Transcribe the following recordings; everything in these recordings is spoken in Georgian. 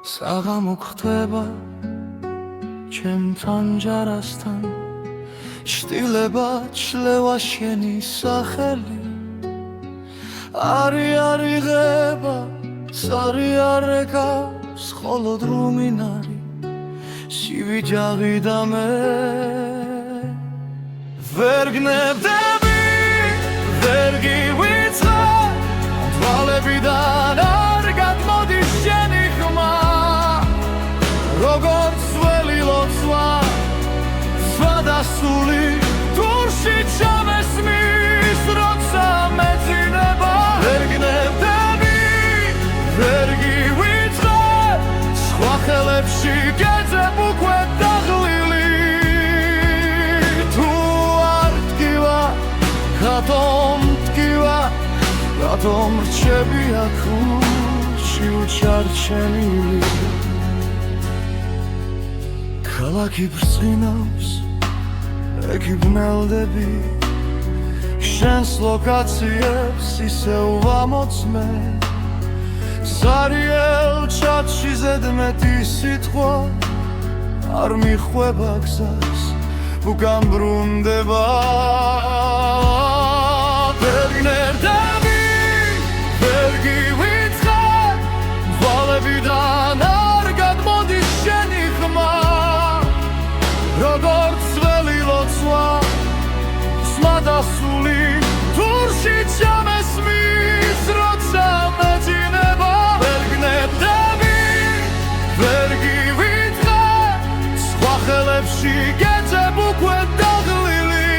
საღამო ხდება ჩემთან ჯარასთან შტილება ჩლევა შენი სახელი არი ღება სარი არეკავს ხოლო დრუმინარი სივიჯაღი და მე ვერ გნებდები ვერ გივიწყარ თვალებიდან არ გადმოდის შენი ხმა როგორც ველი ლოცვა სხვადასული თურში ჩამესმის როცა მეძინება ვერ გნებდები ვერ გივიწყარ სხვა ხელებში გეძებ უკვე დაღლილი თუ არ ტკივა რატომ ტკივა რატომ რჩები აქ ულში უჩარჩენილი ქალაქი ბრწყინავს ეკი ბნელდები შენს ლოკაციებს ისევ ვამოწმე სარიელ ჩათში ზედმეტი სიტყვა არ მიხვება გზას უკან ბრუნდება ვერ გნებდები ვერ გივიწყარ თვალებიდან არ გადმოდის შენი ხმა როგორც ველი ლოცვა სხვადასული თურში ჩამესმის როცა მეძინება ვერ გნებდები ვერ გივიწყარ სხვა ხელებში გეძებ უკვე დაღლილი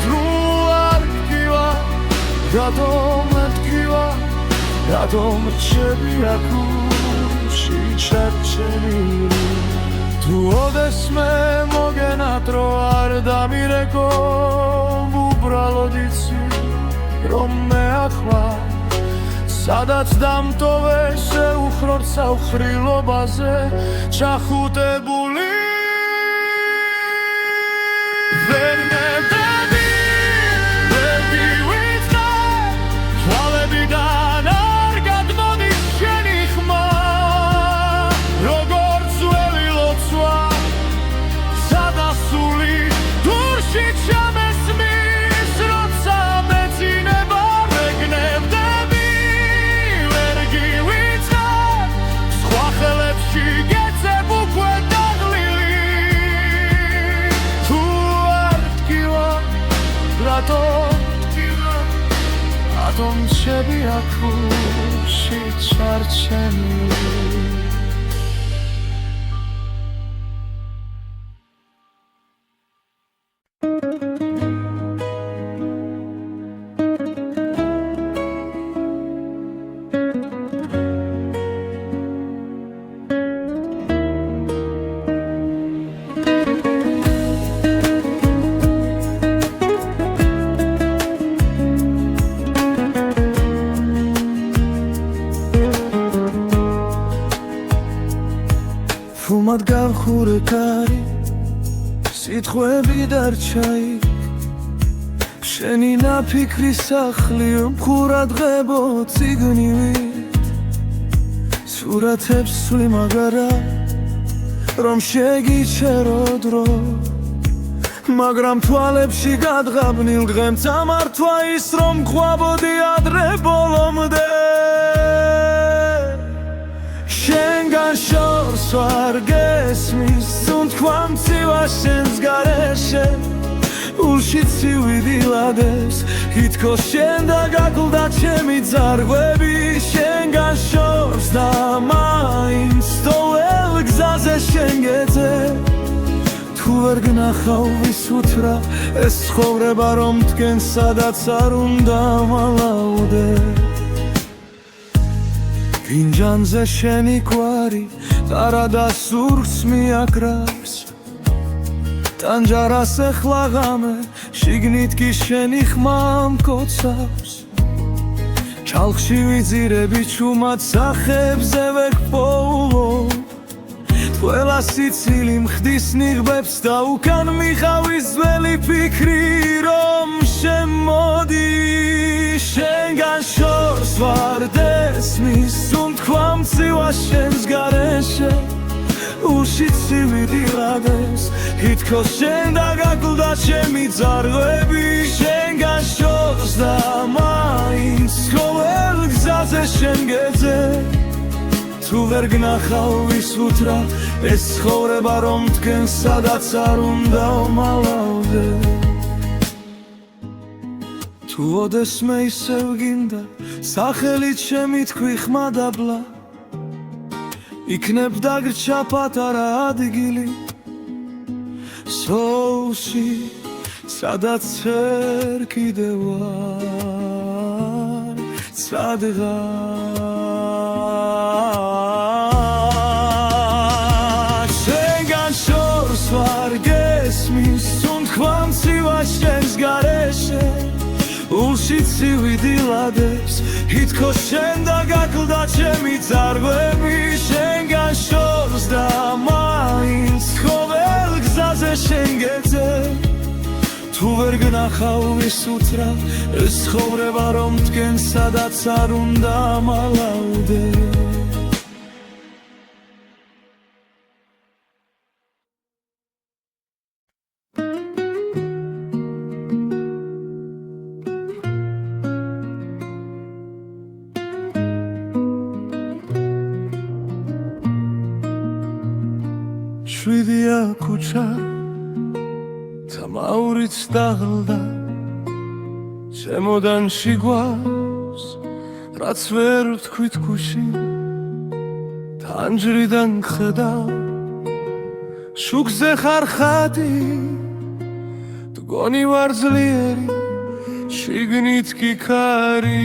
თუ არ ტკივა რატომ ტკივა რატომ რჩები აქ ულში ჩარჩენილი თუ ოდესმე მოგენატრო არ დამირეკო უბრალოდ იცი რომ მე ახლა სადაც დამტოვე შეუხრორ საუხრილობაზე ჩახუტებული ვერ გნებდები ვერ გივიწყარ თვალებიდან არ გადმოდის შენი ხმა როგორც ველი ლოცვა სადასული თურში ჩამესმის როცა მეძინება ვერ გნებდები ვერ გივიწყარ სხვა ხელებში გეძებ უკვე დაღლილი თუ არ ტკივა რატომ რჩები აქ ულში ჩარჩენილი ფუმად გავხურე კარი სიტყვები დარჩაი შენი ნაფიქრი სახლი მხურადღებო ციგნივით სურათებს სვი მაგარა რომ შეგიჩერო დრო მაგრამ თვალებში გადღაბნილ დღემცა მართვა ის რომ ყვაბოდი ადრე ბოლომდე შენგან შორს ვარ გესმის თუნთქვა მცივა შენს გარეშე ულში ცივიდილადეს ითქოს შენ და გაკლდა ჩემი ძარღვები შენგან შორს და მაინც თოელ გზაზე შენ გეძე თუ ვერ გნახავ ვისუთრა ეს ცხოვრება რომ დგენ სადაც არ უნდა მალაუდე ფინჯანზე შენი კვარი ტარა და სურს მიაკრავს ტანჯარას ეხლა ღამე შიგნით კი შენი ხმა მკოცავს ჩალხში ვიძირები ჩუმად სახებზე ვეკპოულო ყველა სიცილი მხდის ნიღბებს და უკან მიხავის ძველი ფიქრი რომ შემოდი შენგან შორს ვარ დესმის თქვა მცივა შენს გარეშე უში ცივიდილადეს ითქოს შენ დაგაკლდა ჩემი ძარღვები შენგან შორს და მაინც ყოველ გზაზე შენ გეძე თუ ვერ გნახავ ვის უთრა ეს ცხოვრება რომ თქვენ სადაც არ უნდა ვმალავდე თუ ოდესმე ისევ გინდა სახელით შემითქვი ხმადაბლა იქნებ დაგრჩა პატარა ადგილი სოუსი სადაც ვერ კიდევ ვარ სადღაც შენგან შორს ვარ გესმის თუ თქვა მცივა შენს გარეშე ულში ცივიდილადებს ითქოს შენ დაგაკლდა ჩემი ძარღვები შენგან შორს და მაინც ყოველ გზაზე შენ გეძე თუ ვერ გნახავ ვის უთრა ეს ცხოვრება რომ თქვენ სადაც არ უნდა მალავდე შვიდია ქუჩა თამაურიც დაღლდა ჩემოდან შიგავს რაც ვერ ვთქვით გუშინ თანჯრიდან ხედავ შუქზე ხარ ხატი მგონი ვარ ძლიერი შიგნით კი ქარი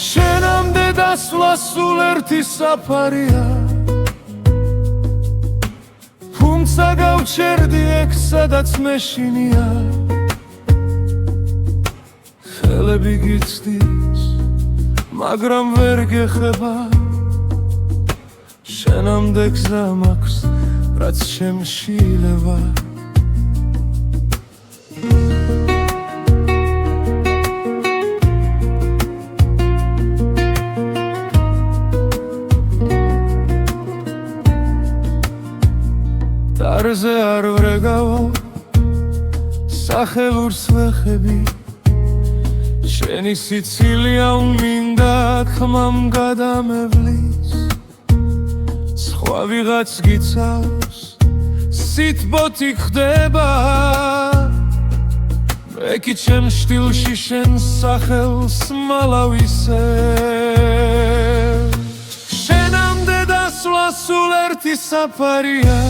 შენამდე დასვლა სულ ერთი საფარია თუმცა გავჩერდი ეგ სადაც მეშინია ხელები გიცდის მაგრამ ვერ გეხება შენამდე გზა მაქვს რაც შემშილება დარზე არ ვრეგავო სახელურს ვეხები შენი სიცილია უმინდა ხმამ გადამევლის სხვა ვიღაც გიცავს სიტბოთი ხდება მე კი ჩემ შტილში შენ სახელს მალავისე შენამდე დასვლა სულ ერთი საფარია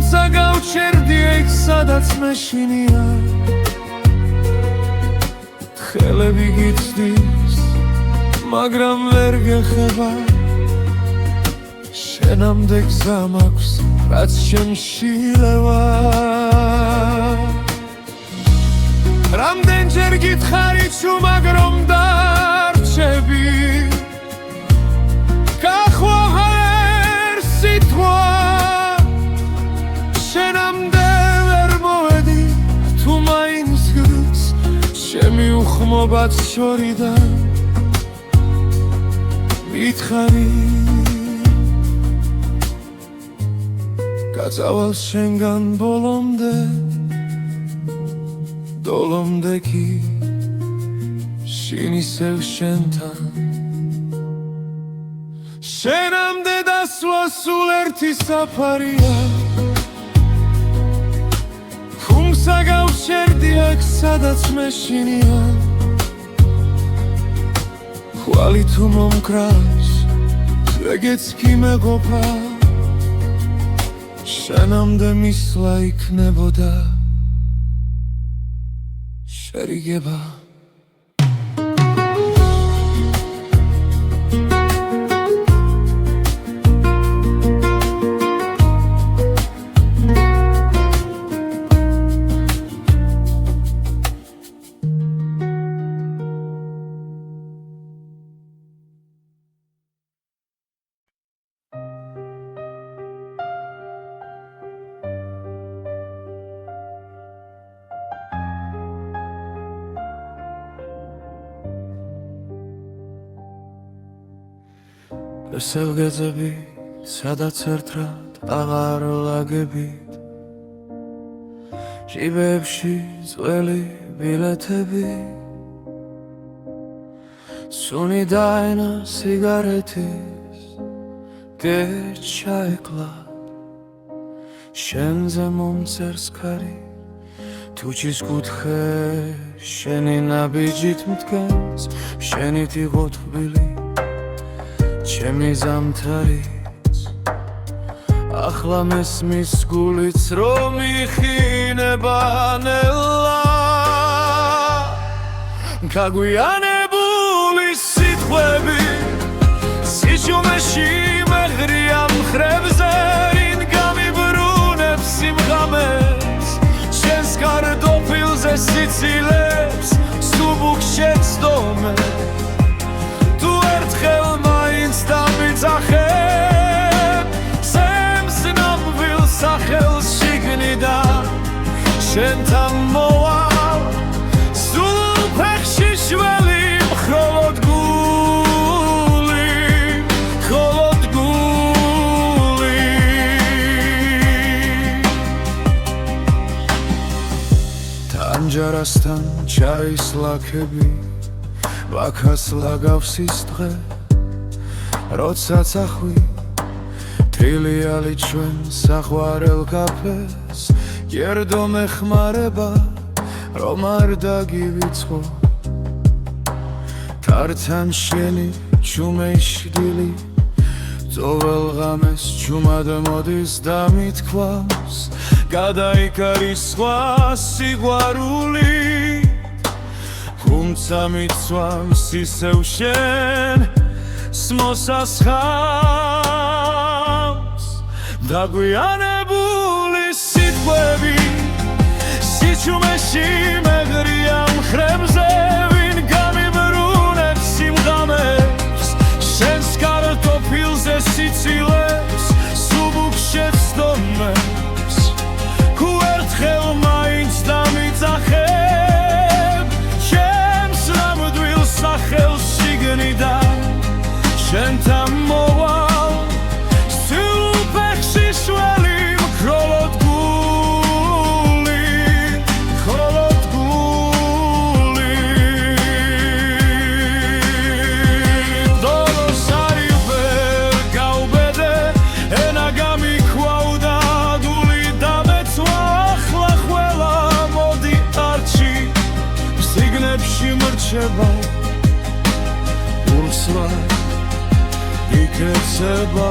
თუმცა გავჩერდი ეგ სადაც მეშინია ხელები გიცდის მაგრამ ვერ გეხება შენამდე გზა მაქვს რაც შემშილება რამდენჯერ გითხარი ჩუმად რომ დარჩები გახვაღა ერთ სიტყვა შენამდე ვერ მოვედი თუ მაინც გდის ჩემი უხმობაც შორიდან მითხარი გაწავალ შენგან ბოლომდე დოლომდე კი შინ ისევ შენთან შენამდე დასვლა სულ ერთი საფარია თუმცა გავჩერდი აქ სადაც მეშინია ხვალი თუ მომკრავს ეგეც კი მეყოფა შენამდე მისვლა იქნებოდა შერიგება ვესელგეძები სადაც ერთად აღარ ლაგებით ჟიბებში ძველი ბილეთები სუნი დაენა სიგარეთის გერჩაეკლა შენზე მომწერს ქარი თუჩის კუთხე შენი ნაბიჯით მდგენს შენით იყო თბილი ჩემი ზამთარიც ახლა მესმის გულიც რომ იხინება ნელა გაგვიანებული სიტყვები სიჩუმეში მეღრია მხრებზე რინ გამიბრუნებს სიმღამეს შენს კარტოფილზე სიცილებს სუბუქ შეცდომე თუ ერთხელ მაინც დამიძახებ სემს ნამვილ სახელს შიგნიდან შენთან მოვალ სულ ფეხში შველი მხოლოდ ჯარასთან ჩაის ლაქები ვაქას ლაგავს ის დღე როდესაც ახვი თრილიალი ჩვენ საყვარელ კაფეს გერდო მეხმარება რომ არ დაგივიწყო თართან შენი ჩუმეიშდილი ძოվել ღამეს ჩუმად მოდის და მithქვავს გადაიკარის სხვა სიყვარული თუმცა მიცვამს ისევ შენ მოსასხამს დაგვიანებული სიტყვები სიჩუმეში მეღრია მხრებზე ვინ გამიბრუნებს სიმღამებს შენს კარტოფილზე სიცილებს სუბუქ შეცდომებს თუ ერთხელ მაინც დამიძახებ ჩემს ნამდვილ სახელს შიგნიდან შენთან მოვალ სულ ფეხში შველი მხოლოდ გული დოლოს არ ივერ გავბედე ენა გამიქვავდა დული დამეცვა ახლა ყველა მოდი არჩი სიგნებში მრჩება ურსვა იქეცება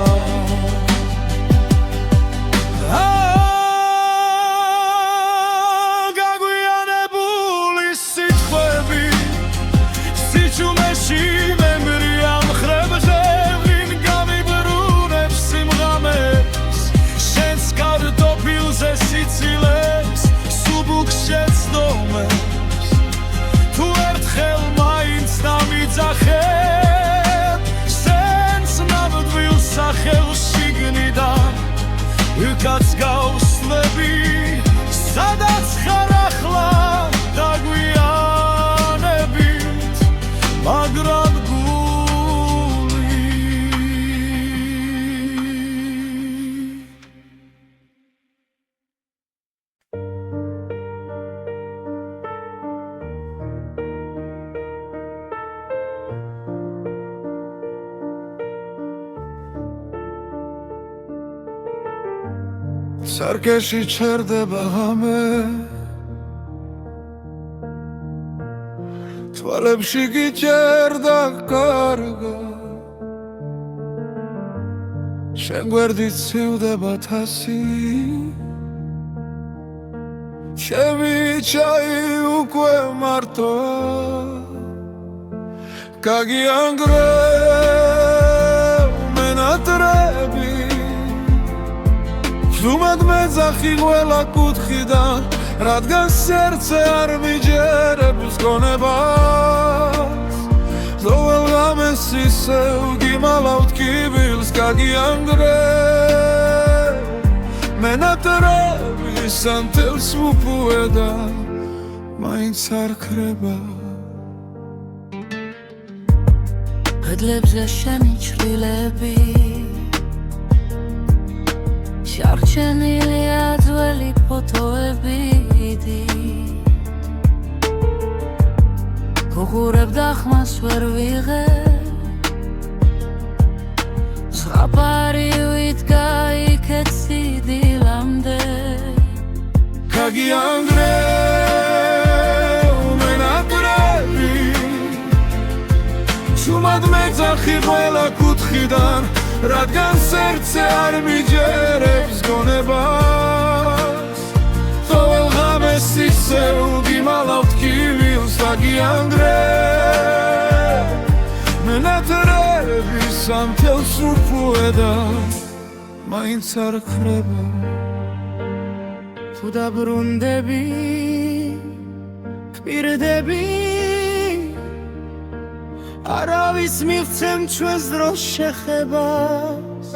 გაგვიანებული სიტყვები სიჩუმეში მემრია მხრებზე ვინ გამიბრუნებს სიმღამებს შენს კარტოფილზე სიცილებს სუბუქ შეცდომებს თუ ერთხელ მაინც დამიძახებ შენს ნამდვილ სახელს შიგნიდან ვიქაც გავსვლები სადაც ხარ ახლა დაგვიანებით მაგრამ სარკეში ჩერდება ღამე თვალებში გიჭერდა კარგა შენ გვერდით ცივდება თასი ჩემი ჩაი უკვე მარტოა გაგიანგრევ მენატრები ზუმად მეძახი ყველა კუთხიდან რადგან სერცე არ მიჯერებს გონებას ზოვალ ღამეს ისევ გიმალავთ კიბილს გაგიანგრევ მენატრები სანთელს უპუედა მაინც არ ქრება კედლებზე შენი ჩრდილები შარჩენილია ძველი ფოტოები გუღურებ და ხმას ვერ ვიღებ ზღაპარი ვიდგა იქეთ სიდილამდე გაგიანგრევ მენატრები შუმად მეძახი ყველა კუთხიდან რადგან სერცე არ მიჯერებს გონებას ყოველ ღამეს ისევ გიმალავთ კივილს გაგიანგრევ მენატრები სამთელს უფუედა მაინც არ ქრება თუ დაბრუნდები კვირდები არავის მივცემ ჩვენს დროს შეხებას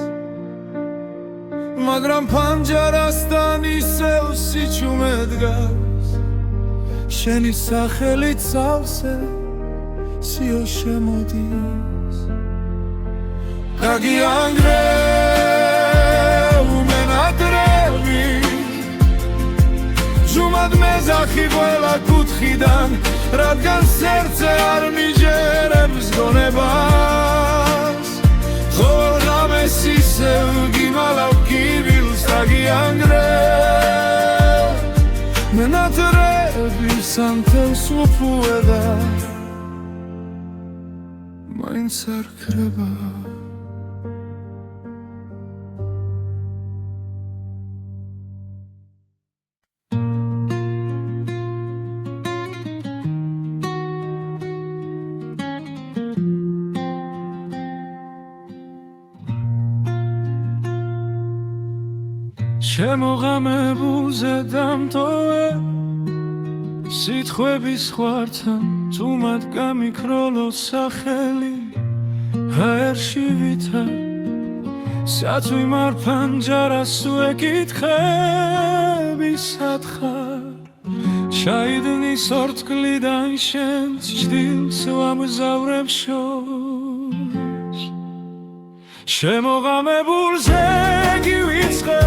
მაგრამ ფანჯარასთან ისევ სიჩუმე დგას შენი სახელით სავსე სიო შემოდის გაგიანგრევ მენატრები ჟუმად მეძახი ყველა კუთხიდან რადგან სერცე არ მიჯერებს გონებას ყოველ ღამეს ისევ გიმალავ კივილს გაგიანგრევ მენატრები სამთელს უფუედა მაინც არ ქრება შემოღამებულზე დამტოვე სიტყვების ხვართან თუმად გამიქროლო სახელი ჰაერში ვითა საწვი მარფანჯარას უეკითხები სათხარ ჩაიდნის ორთქლიდან შენს ჭდილს ვამგზავრებ შორს შემოღამებულზე გივიწყე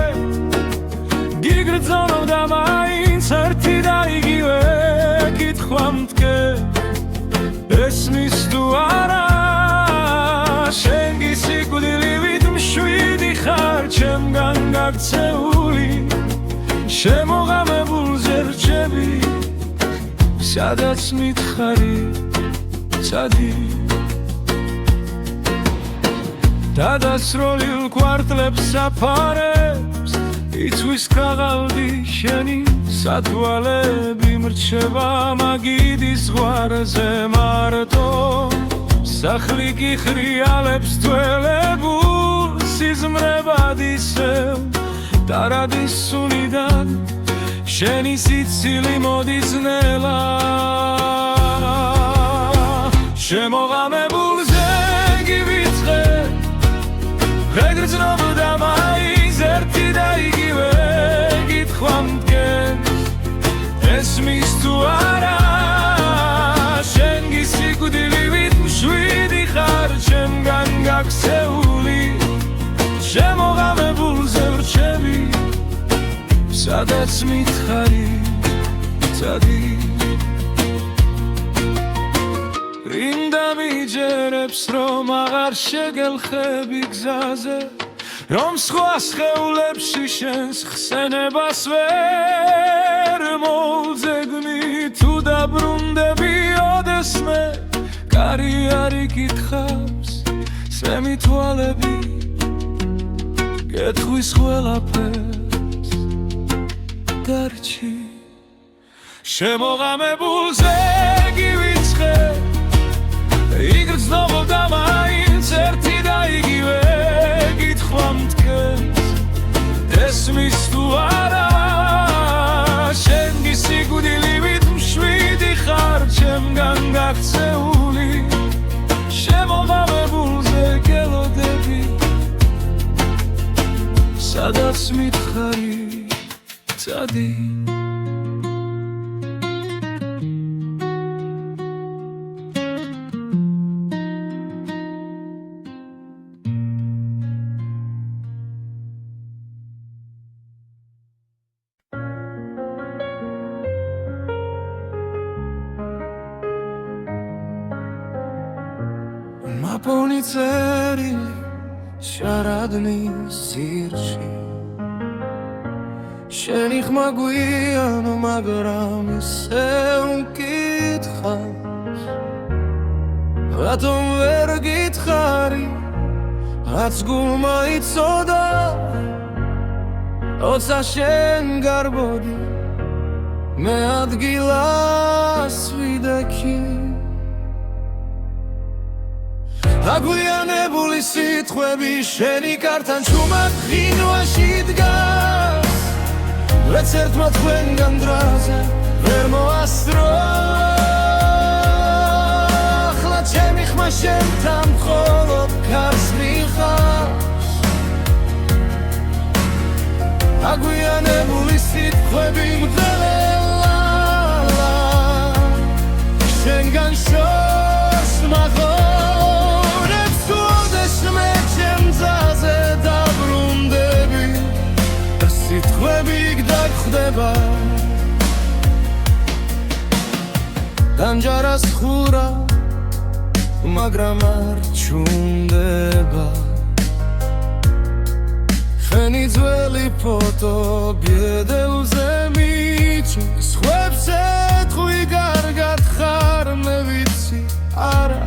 გიგრძნობ და მაინც ერთი და იგივე კითხვა მდგებ ესმის თუ არა შენ გისიკვდილივით მშვიდი ხარ ჩემგან გაქცეული შემოღამებულზე რჩები სადაც მითხარი ცადი დადასროლილ კვარტლებს საფარებს იცვის ქაღალდი შენი სათვალები მრჩება მაგიდის ზღვარზე მარტო სახლი კი ხრიალებს თველებულ სიზმრებად ისევ დარადის სუნიდან შენი სიცილი მოდის ნელა შემოღამებულზე გივიწყე ვეგრძნობ და მაინც ერთი და იგივე კითხვა მდგენს ესმის თუ არა შენ გისიკვდილივით მშვიდი ხარ ჩემგან გაქცეული შემოღამებულზე ვრჩები სადაც მითხარი ცადი რინდა მიჯერებს რომ აღარ შეგელხები გზაზე რომ სხვა სხეულებში შენს ხსენებას ვერ მოვძეგნი თუ დაბრუნდები ოდესმე კარი არ იკითხავს სემი თვალები კითხვის ყველაფერს დარჩი შემოღამებულზე გივიწყე იგრძნობ და მაინც ერთი და იგივე კითხვა მდგენს ესმის თუ არა შენ გისიკვდილივით მშვიდი ხარ ჩემგან გაქცეული შემოღამებულზე გელოდები სადაც მითხარი ცადი აპონი წერილი შარადნის ძირში შენი ხმა გვიან მაგრამ ისე მკითხავს რატომ ვერ გითხარი რაც გულმა იცოდა როცა შენ გარბოდი მე ადგილას ვიდექი აგვიანებული სიტყვები შენი კართან ჩუმად ღინვაში დგას ვერც ერთმა თქვენგან დრაზე ვერ მოასწრო ახლა ჩემი ხმა შენთან მხოლოდ ქარს მიხავს აგვიანებული სიტყვები მგველელა შენგან შორს მაღორებს უოდეს მე ჩემძაზე დაბრუნდები და სიტყვები გდაგხვდება დამჯარას ხურა მაგრამ არ ჩუნდება შენი ძველი ფოტო ბედელზე მიჩნს ხვებს ეთხვი კარგად ხარ მე ვიცი არა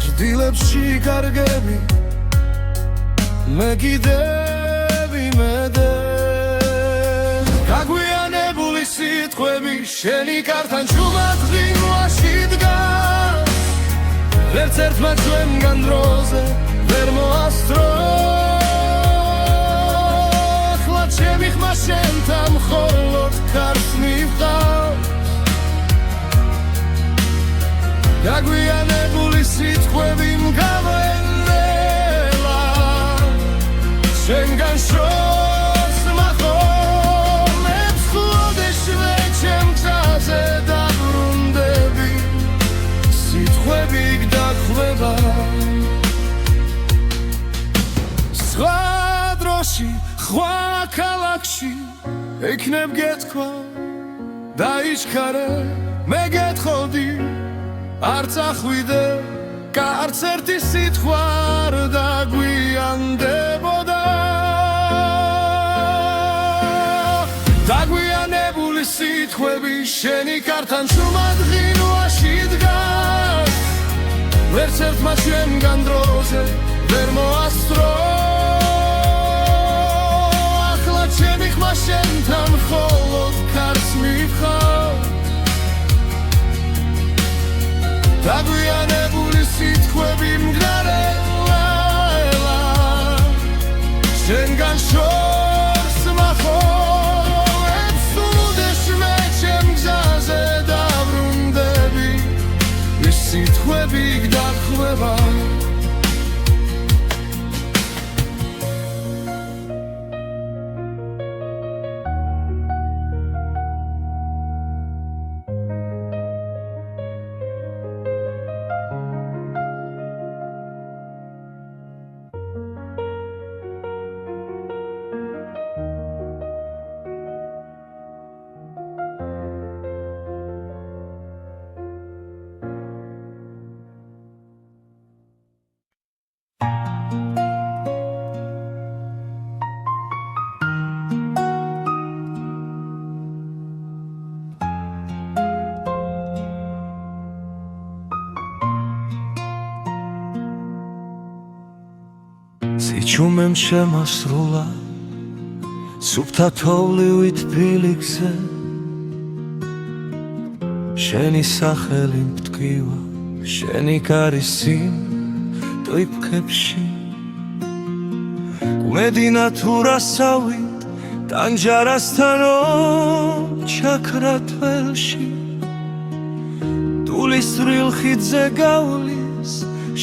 ჭდილებში კარგები მე კიდევ იმედებ გაგვიანებული სიტყვები შენი კართან ჩუმად ღინვაში დგას ვერც ერთმა ჩვენგან დროზე ვერ მოასწრო ახლა ჩემი ხმა შენთან მხოლოდ ქარს მიხავს გაგვიანებული სიტყვები მგაველელა შენგან შორს მახოლებს ხუდეს მე ჩემთაზე დაბრუნდები სიტყვები გდაგხვდება სხვა დროში სხვა ქალაქში ექნებ გეთქვა დაიჩქარე მე გეთხოვდი არ წახვიდე კარც ერთი სიტყვა არ დაგვიანდებოდა დაგვიანებული სიტყვები შენი კართან ჩუმად ღინვაში დგას ვერც ერთმა ჩვენგან დროზე ვერ მოასწრო ახლა ჩემი ხმა შენთან მხოლოდ ქარს მიხავს დაგვიანებული სიტყვები მგრარელა შენგან შორს მახოლებს უდეს მე ჩემ გზაზე დაბრუნდები ის სიტყვები გდაგხვდება სიჩუმემ შემასრულა სუფთა თოვლივით ფილიქზე შენი სახელი მტკივა შენი კარისი ტვიფქებში კუმედინა თურასავით ტანჯარასთანო ჩაქრა თველში ტულის რილხიძე გავლის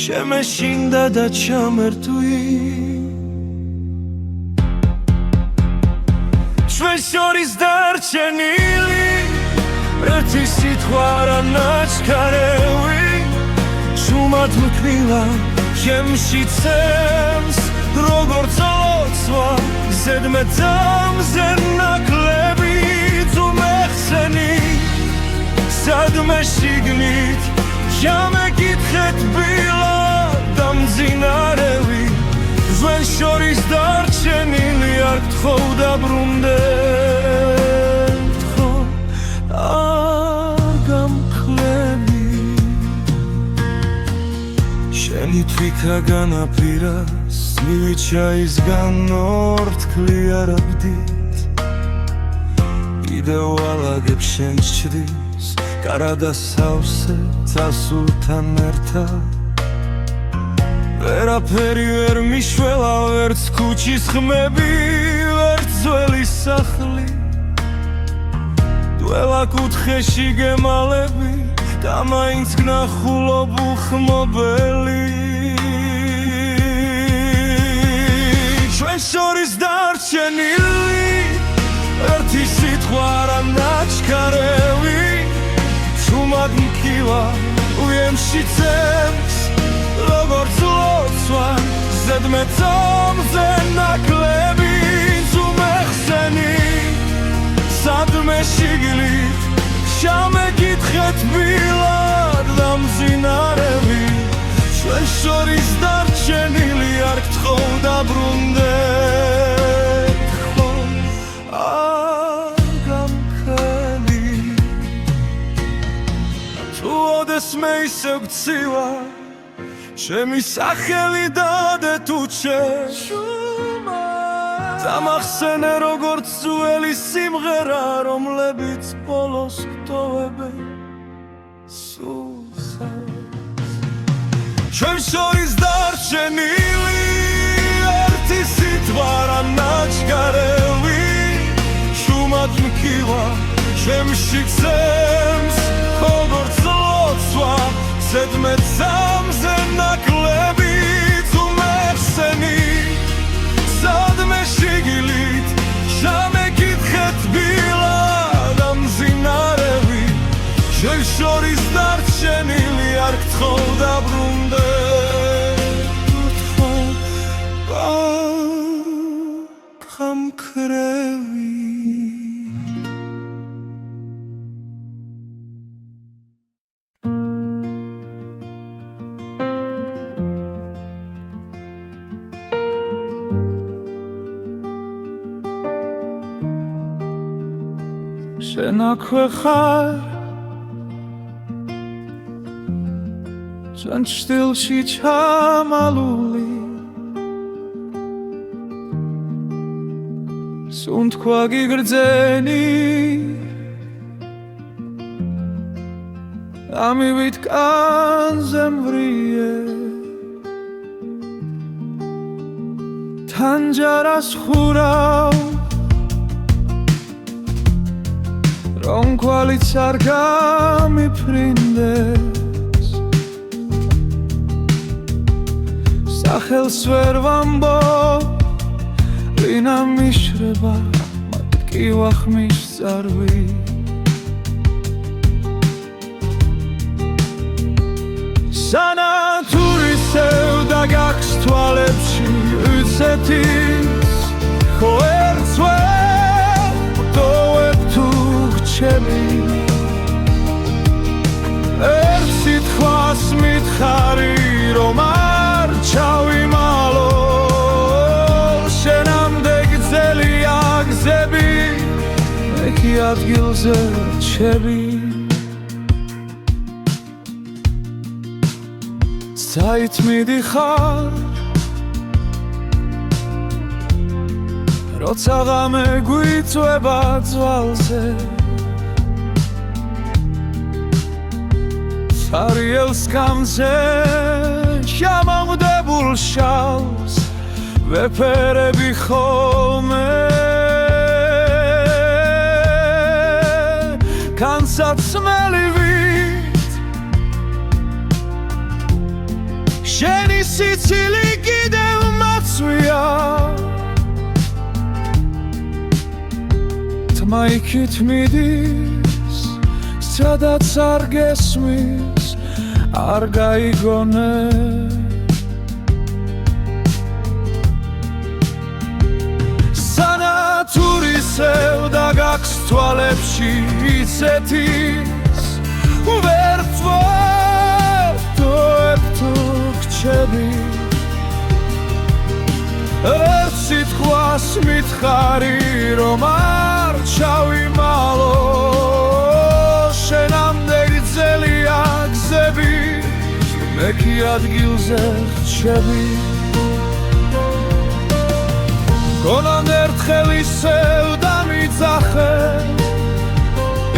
შემეშინდა და ჩამერთვი ჩვენ შორის დარჩენილი ერთი სიტყვა არა ნაჩქარევი ჩუმად მქვილა ჩემში ცემს როგორც ლოცვა ზედმეტამზე ნაკლები თუ მეხსენი სადმე შიგნით ჯამე მეკითხეთ ბილად და მძინარევი ჩვენ შორის დარჩენილი არ გთხოვ დაბრუნდეთ ხო არ გამკლები შენი თვითა განაპირას მივიჩაისგან ორთქლი არაბდით კიდევ ალაგებ შენ ჩრდილს კარადა სავსე წასულთან ერთად ვერაფერი ვერ მიშველა ვერც ქუჩის ხმები ვერც ძველი სახლი დველა კუთხეში გემალები და მაინც გნახულობ უხმობელი ჩვენ შორის დარჩენილი ერთი სიტყვა არა ნაჩქარევი ჩუმად მკივა უემში წემს როგორც ლოცვა ზედმეტომზე ნაკლები ზუმეხსენი სადმე შიგლით შამეკითხეთ ბილად და მძინარევი ჩვენ შორის დარჩენილი არ გთხოვ დაბრუნდეთ ხო არ გამქრები თუ ოდესმე ისევ გცივა ჩემი სახელი დადე თუ შეშუმა დამახსენე როგორც ძველი სიმღერა რომლებიც ბოლოს გტოვებენ სულსაც ჩვენ შორის დარჩენილი ერთი სიტყვა რა ნაჩქარევი შუმად მკივა ჩემში გზემს როგორც ლოცვა ზედმეტამზე ნაკლები ზუმეხსენი სადმე შიგლით შამეკითხეთ ბილად და მძინარევი ჩვენ შორის დარჩენილი არ გთხოვ დაბრუნდეთ ხო გამქრევი შენ აქვე ხარ ჩვენ ჩრდილში ჩამალული სუნთქვა გიგრძენი ამივით კანზე მვრიე თანჯარას ხურავ რომ კვალიც არ გამიფრინდეს სახელს ვერ ვამბობ ვინა მიშრება მათ კი ვახმის წარვი სანათურისევ და გაქვს თვალებში უცეთის ხო ერთს ვერ ვტოვებ თუ ჩემი ერთ სიტყვას მითხარი რომ არ ჩავიმალო შენამდე გძელია გზები მე კი ადგილზე რჩები საით მიდიხარ როცა ღამე გვიწვება ძვალზე სარიელს გამზე შამამდებულ შალს ვეფერები ხოლმე განსაცმელივით შენი სიცილი კიდევ მაცვია თმა იქით მიდის სადაც არ გესმის არ გაიგონე სანათურისევ და გაქვს თვალებში იცეთის ვერ ვტოვებ რჩები ერთ სიტყვას მითხარი რომ არ ჩავიმალო შენამდე გრძელია გზები მე კი ადგილზე რჩები გონან ერთხელ ისევ დამიძახე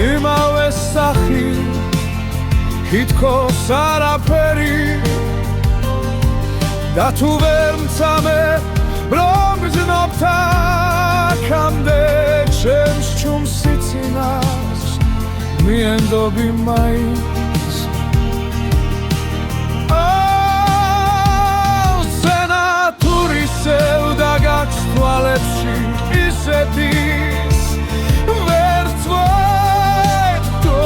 იმავე სახი თითქოს არაფერი და თუ ვერ მცამე რომ გზნობთ აქამდე ჩემს ჩუმს სიცინას მიენდობი მაინც სცენა თურისევ დაგაქვს თვალებში ისეთის ვერ წვეთ თუ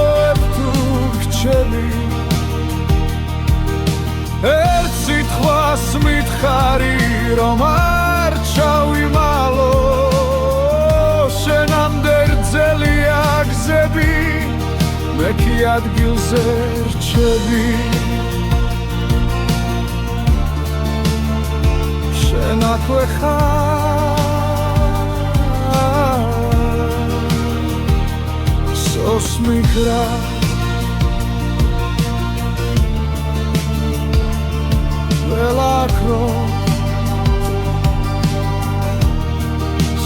გრჩები ერთ სიტყვას მითხარი რომ არ ჩავიმალო შენამდე გრძელია გზები მე კი ადგილზე რჩები შენ აქვე ხარ სოს მიგრა ველაქრო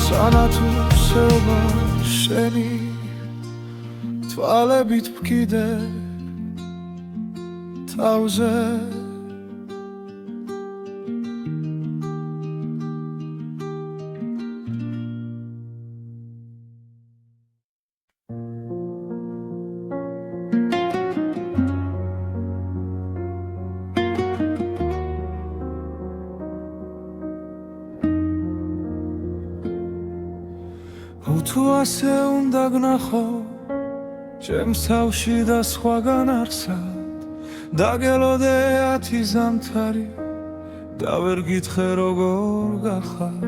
სანათუ სეობა შენი თვალებით ვკიდე თავზე თუ ასე უნდა გნახო ჩემს თავში და სხვაგან არსად დაგელოდე 10 ზამთარი და ვერ გითხრე როგორ გახარ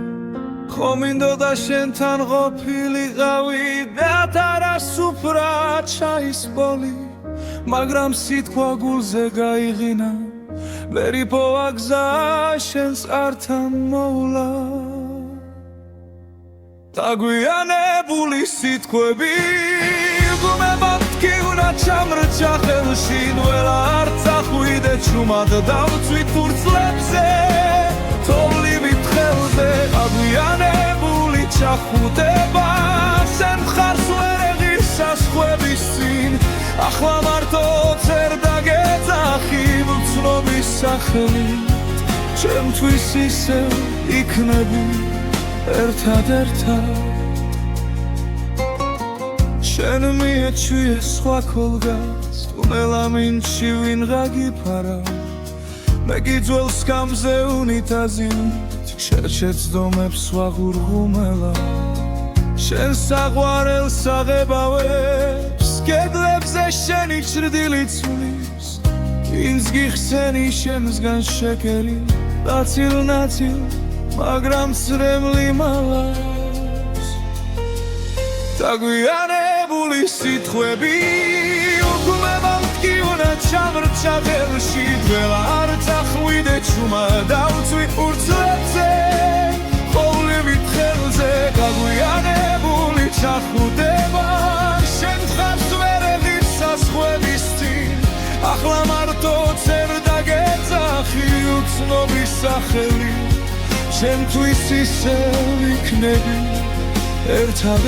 ხომ მინდოდა შენთან ყოფილიყავი და თარასუფრა ჩაის ბოლი მაგრამ სიტყვა გულზე გაიღინა ვერ იპოვა გზა შენს ართან მოვლა დაგვიანებული სიტყვები გუმებად კი უნდა ჩამრჩა ხელში ნველა არ წახვიდე ჩუმად დავწვით ფურცლებზე თოვლივით ხელზე დაგვიანებული ჩახუტება შენ მხარს ვერ ეღირს საზღვრების წინ ახლა მარტო წერ დაგეძახი მცნობის სახელით ჩემთვის ისევ იქნები ერთად შენ მიეჩვიე სხვა ქოლგას თუნელა მინჩი ვინღა გიფარა მე გიძველ სკამზე უნიტაზით შერჩეცდომებს ვაღურღუმელა შენ საყვარელს აღებავებს კედლებზე შენი ჭრდილი ცვლის ვინც გიხსენი შემსგან შეკერი ნაცილ მაგრამ სრემლი მალავს დაგვიანებული სიტყვები უგუმებად კი უნდა ჩამრჩა ხელში დველა არ წახვიდე ჩუმა დავწვი ფურცლებზე ხოვლივით ხელზე დაგვიანებული ჩახუტება შენ მხარს ვერ ეღირს საზღვრების წინ ახლა მარტო წერ დაგეძახი უცნობის სახელით ჩემთვის ისევ იქნები ერთად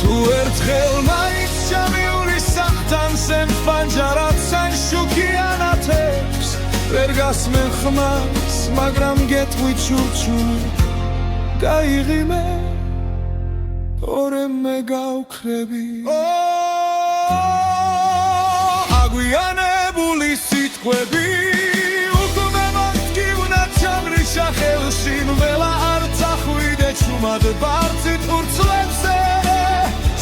თუ ერთხელ მაინც ჩამიური სახთან სენ ფანჯარად სან შუქიანათებს ვერ გასმენ ხმას მაგრამ გეტყვი ჩურჩული გაიღიმე ორე მე გავქრები აგვიანებული სიტყვები ხელში ნველა არ წახვიდე ჩუმად ბარცით ფურცლებზე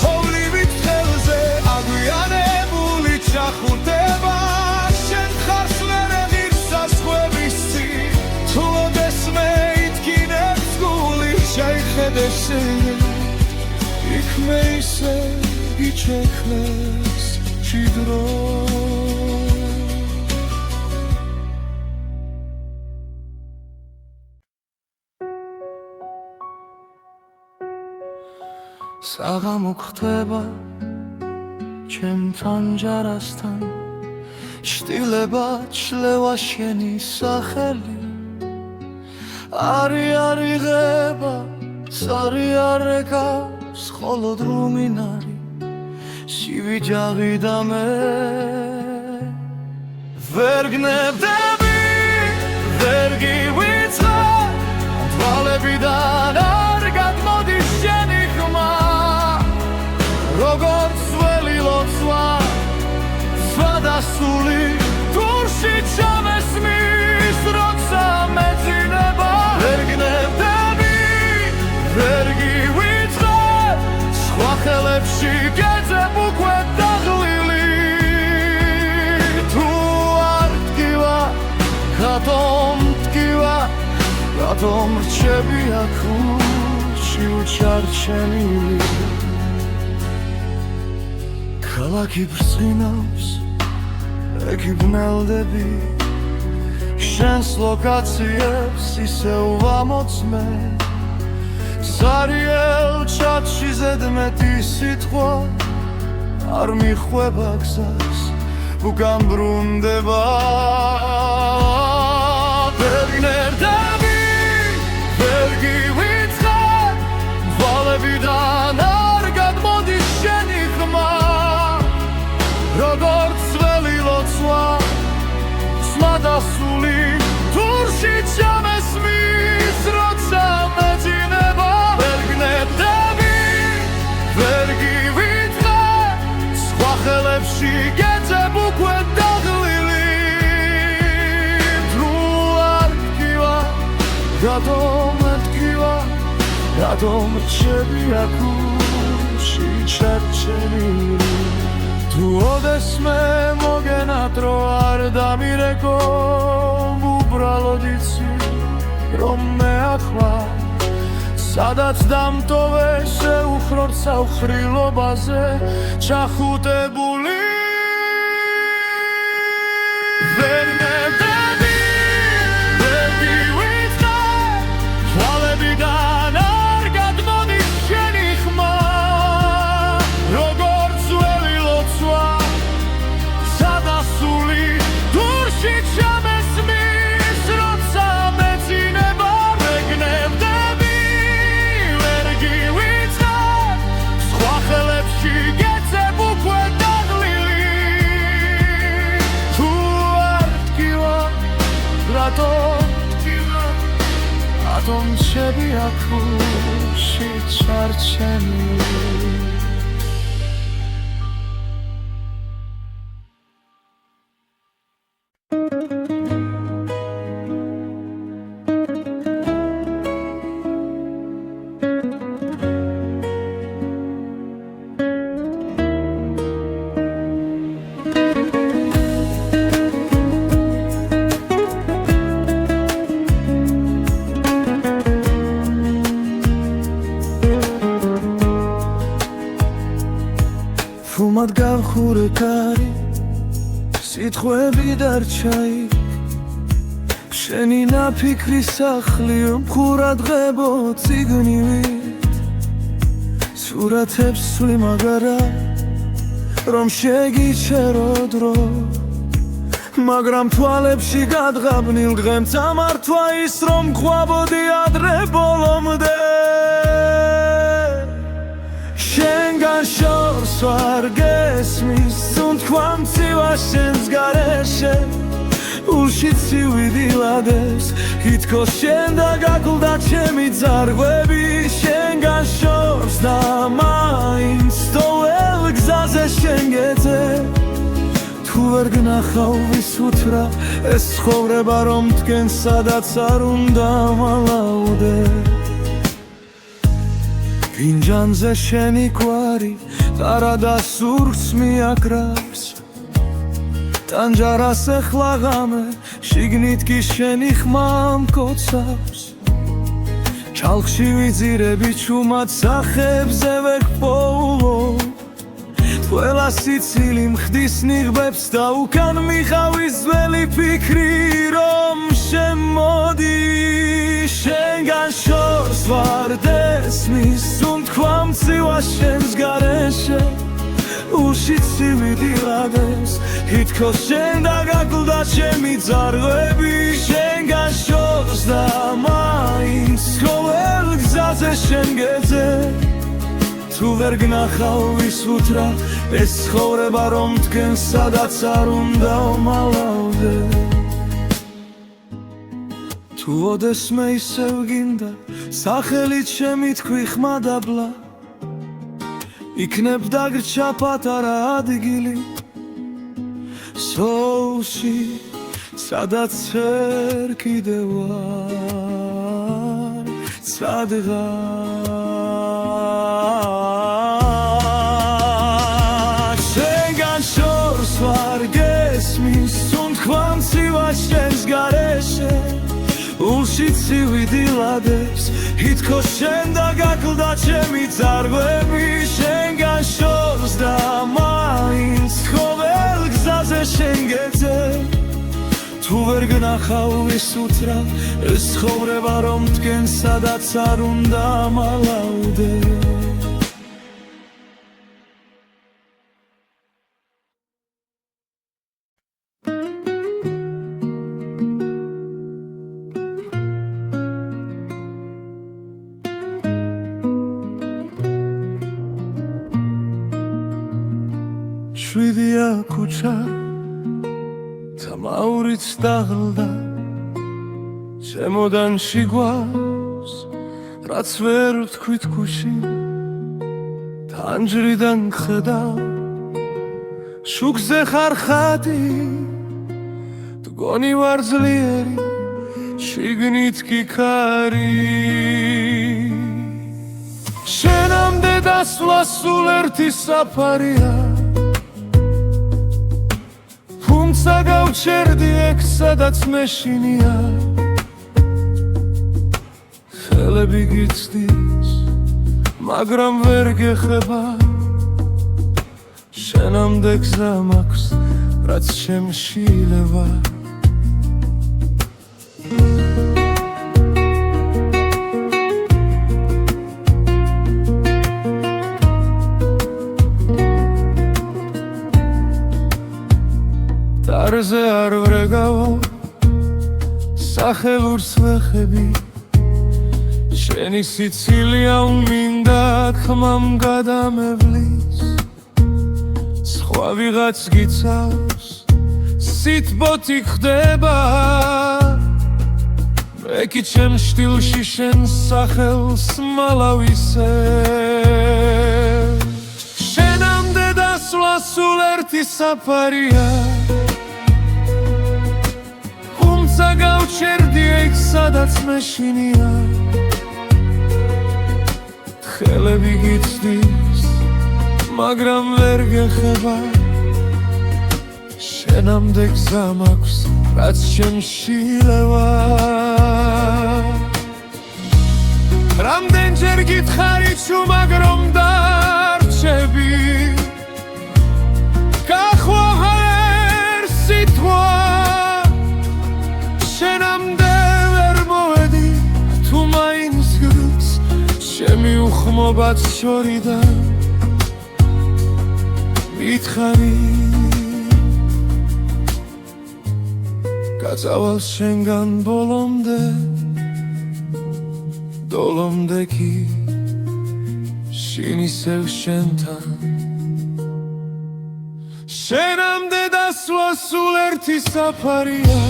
ხოვლივით ხელზე აგვიანებული ჩახუტება შენ ხარს ვერ ეღირს საზღვრების წინ თუ ოდესმე ითქინებს გული შეიხედე შენ იქ მე ისე გიჩექნეს ჭიდრო საღამო ხდება ჩემთან ჯარასთან შტილება ჩლევა შენი სახელი არი არიღება სარი არეკავს ხოლო დრუმინარი სივიჯაღი და მე ვერ გნებდები ვერ გივიწყებ თვალებიდან არ გადმოდის შენი ხმა როგორც ველი ლოცვა სვადასული თურში ჩამესმის როცა მეძინება ვერ გნებდები ვერ გივიწყებ სხვა ხელებში გეძებ უკვე დაღლილი თუ არ ტკივა რატომ ტკივა რატომ რჩები აქ ურჩი უჩარჩენილი ქალაქი ბრწყინავს ეკი ბნელდები შენს ლოკაციებს ისევ ვამოწმე სარიელ ჩატში ზედმეტი სიტყვა არ მიხვება გზას უკან ბრუნდება ვერ გნებდები ვერ გივიწყებ თვალებიდან არ გადმოდის შენი ხმა როგორც ველი ლოცვა სვადასული თურში ჩამესმის როცა მეძინება ვერ გნებდები ვერ გივიწყებ სხვა ხელებში გეძებ უკვე დაღლილი თუ არ ტკივა რატომ ტკივა რატომ რჩები აქ ურჩი ჩარჩენილი თუ ოდესმე მოგენატრო არ დამირეკო უბრალოდ იცი რომ მე ახლა სადაც დამტოვე შეუხრორ საუხრილობაზე ჩახუტებული ვერ გნებდები ვერ გივიწყებ თვალებიდან არ გადმოდის შენი ხმა როგორც ველი ლოცვა სადასული თურში ჩამესმის როცა მეძინება ვერ გნებდები ვერ გივიწყებ სხვა ხელებში გეძებ უკვე დაღლილი თუ არ ტკივა რატომ ტკივა რატომ რჩები აქ ურჩი ჩარჩენილი ფუმად გავხურე კარი სიტყვები დარჩა იქ შენი ნაფიქრი სახლი მხურად ღებო წიგნივით სურათებს სვი მაგარა რომ შეგიჩერო დრო მაგრამ თვალებში გადღაბნილ დღემ წამართვა ის რომ ყვაბოდი ადრე ბოლომდე შენგან შორს ვარ გესმის სუნთქვა მცივა შენს გარეშე ულში ცივიდილადეს ითქოს შენ და გაკლდა ჩემი ძარღვები შენგან შორს და მაინც თოელ გზაზე შენ გეძე თუ ვერ გნახავ ვისუთრა ეს ცხოვრება რომ დგენ სადაც არ უნდა მალაუდე ფინჯანზე შენი კვარი ტარა და სურს მიაკრავს ტანჯარას ეხლა ღამე შიგნით კი შენი ხმა მკოცავს ჩალხში ვიძირები ჩუმად სახებზე ვერ გპოულობ ყველა სიცილი მხდის ნიღბებს და უკან მიხავის ძველი ფიქრი რომ შემოდი შენგან შორს ვარ დესმის უთქვა მცივა შენს გარეშე უში ცივი დილადებს ითქოს შენ დაგაკლდა ჩემი ძარღვები შენგან შორს და მაინც ყოველ გზაზე შენ გეძე თუ ვერ გნახავ ვის უთრა ეს ცხოვრება რომ თქვენ სადაც არ უნდა ვმალავდე თუ ოდესმე ისევ გინდა სახელით შემითქვი ხმადაბლა იქნებ დაგრჩა პატარა ადგილი სოულში სადაც ვერ კიდევ ვარ სადღაც შენგან შორს ვარ გესმის უთქვა მცივა შენს გარეშე უში ცივი დილადებს ითქოს შენ დაგაკლდა ჩემი ძარღვები შენგან შორს და მაინც ყოველ გზაზე შენ გეძე თუ ვერ გნახავ ვის უთრა ეს ცხოვრება რომ თქვენ სადაც არ უნდა მალავდე შვიდია ქუჩა და მაურიც დაღლდა შემოდანში გვავს რაც ვერ ვთქვით ქუში თანჯრიდან ხედავ შუქზე ხარ ხატი მგონი ვარ ძლიერი შიგნით კი ქარი შენამდე დასვლა სულ ერთი საფარია თუმცა გავჩერდი ეგ სადაც მეშინია ხელები გიცდის მაგრამ ვერ გეხება შენამდე გზა მაქვს რაც შემშილება დარზე არ ვრეგავო სახელურს ვეხები შენი სიცილია უმინდა ხმამ გადამევლის სხვა ვიღაც გიცავს სიტბოთი ხდება მე კი ჩემ შტილში შენ სახელს მალავისე შენამდე დასვლა სულ ერთი საფარია გავჩერდი ეგ სადაც მეშინია ხელები გიცდის მაგრამ ვერ გეხება შენამდე გზა მაქვს რაც შემშილება რამდენჯერ გითხარი ჩუმაგ რომ დარჩები გახვა ჰერ სიტყვა შენამდე ვერ მოვედი თუ მაინც გრს ჩემი უხმობაც შორიდან მითხარი გაწავალ შენგან ბოლომდე დოლომდე კი შინ ისევ შენთან შენამდე დასვლა სულ ერთი საფარია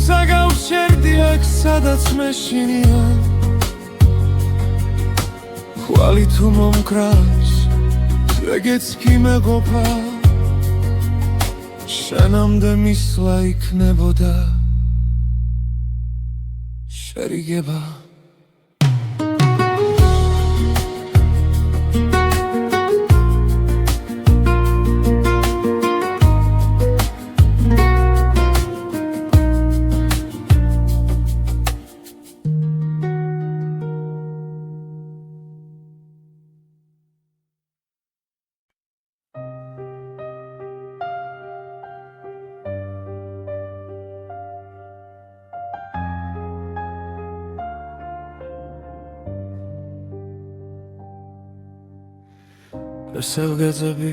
თუმცა გავჩერდი აქ სადაც მეშინია ხვალი თუ მომკრავს ეგეც კი მეგობრა შენამდე მისვლა იქნებოდა შერიგება სელგეძები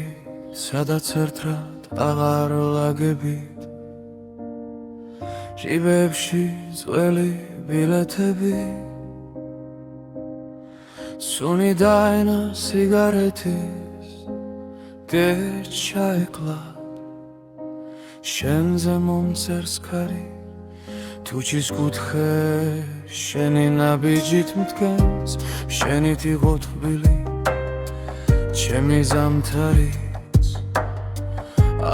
სადაც ერთად აღარ ლაგებით ჟიბებში ძველი ბილეთები სუნი დაენა სიგარეთის გერჩაეკლა შენზე მომწერს ქარი თუჩის კუთხე შენი ნაბიჯით მდგენს შენით იყო თბილი ჩემი ზამთარიც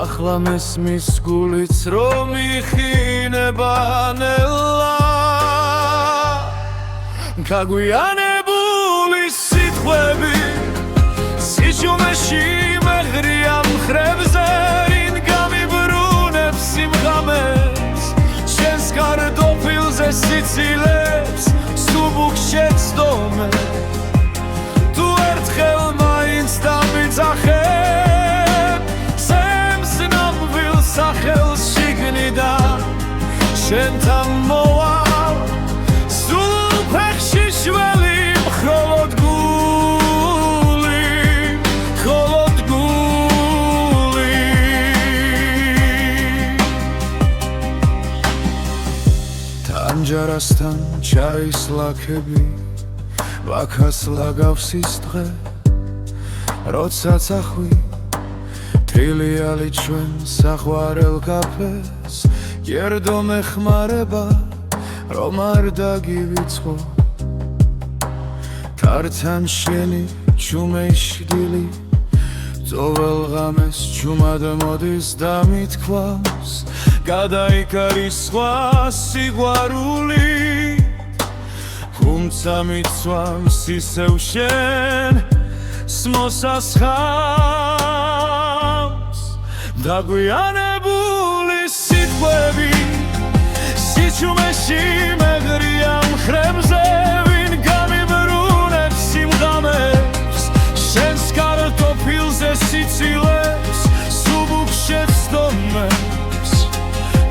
ახლა მესმის გულიც რომ იხინება ნელა გაგვიანებული სიტყვები სიჩუმეში მეღრია მხრებზე ვინ გამიბრუნებს სიმღამეს შენს კარტოფილზე სიცილებს სუბუქ შეცდომე თუ ერთხელ მაინც დამიძახებ სემს ნამვილ სახელს შიგნიდან შენთან მოვალ სულ ფეხში შველი მხოლოდ გული თანჯარასთან ჩაის ლაქები ვაქას ლაგავს ის დღე როცა წახვი თრილიალი ჩვენ საყვარელ კაფეს გერდო მეხმარება რომ არ დაგივიწყო თართან შენი ჩუმეშდილი ძოվել ღამეს ჩუმად მოდის და მithქვავს გადაიკარის სხვა სიყვარული თუმცა მიცვამს ისევ შენ მოსასხამს დაგვიანებული სიტყვები სიჩუმეში მეღრია მხრებზე ვინ გამიბრუნებს სიმღამეს შენს კარტოფილზე სიცილებს სუბუქ შეცდომებს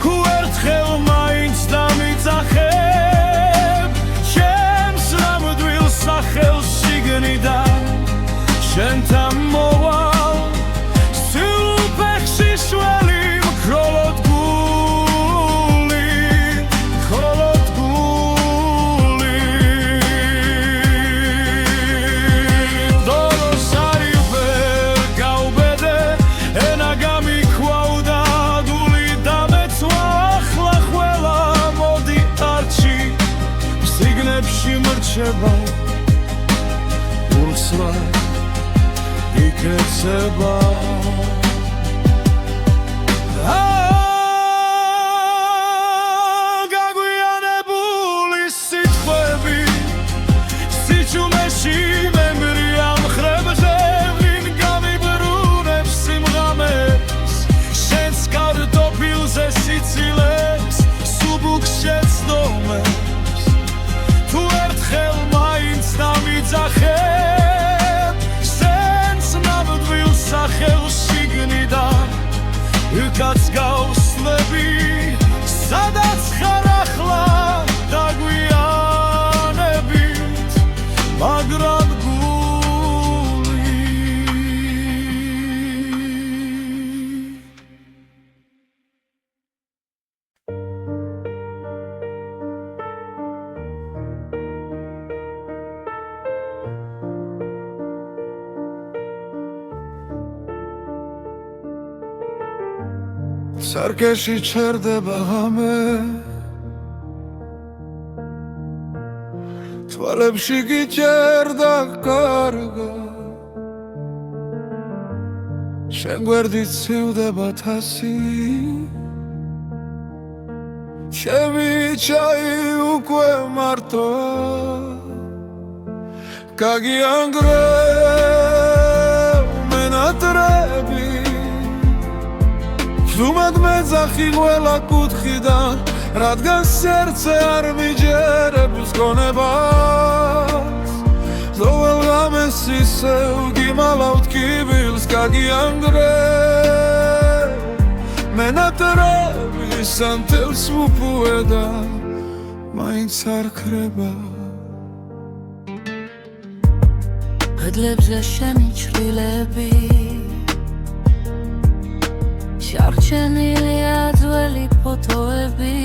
თუ ერთხელ მაინც დამიძახებ ჩემს ნამდვილ სახელს შიგნიდან შენთან მოვალ სულ ფეხში შველი მხოლოდ მრჩება ურსლა იკეცება გაგვიანებული სიტყვები სიჩუმეში მემრია მხრებზე ვინ გამიბრუნებს სიმღამეს შენს კარტოფილზე სიცილებს სუბუქ შეცდომებს თუ ერთხელ მაინც დამიძახებ სენს ნამდვილ სახელს შიგნიდან იქაც გავსლები სადაც ხარ ახლა დაგვიანებით მაგრამ სარკეში ჩერდება ღამე თვალებში გიჭერდა კარგა შენ გვერდით ცივდება თასი ჩემი ჩაი უკვე მარტოა გაგიანგრევ მენატრები ზუმად მეძახი ყველა კუთხიდან რადგან სერცე არ მიჯერებს გონებას ზოვალ ღამეს ისევ გიმალავთ კიბილს გაგიანგრევ მენატრები სანთელს უპუედა მაინც არ ქრება კედლებზე შენი ჩრდილები შარჩენილია ძველი ფოტოები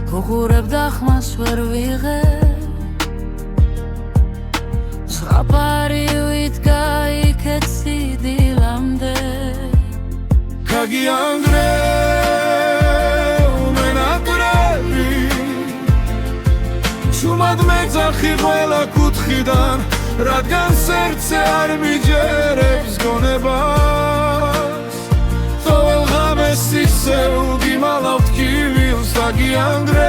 გუღურებ და ხმას ვერ ვიღებ ზღაპარი ვიდგა იქეთ სიდილამდე გაგიანგრევ მენატრები შუმად მეძახი ყველა კუთხიდან რადგან სერცე არ მიჯერებს გონებას ყოველ ღამეს ისევ გიმალავთ კივილს გაგიანგრევ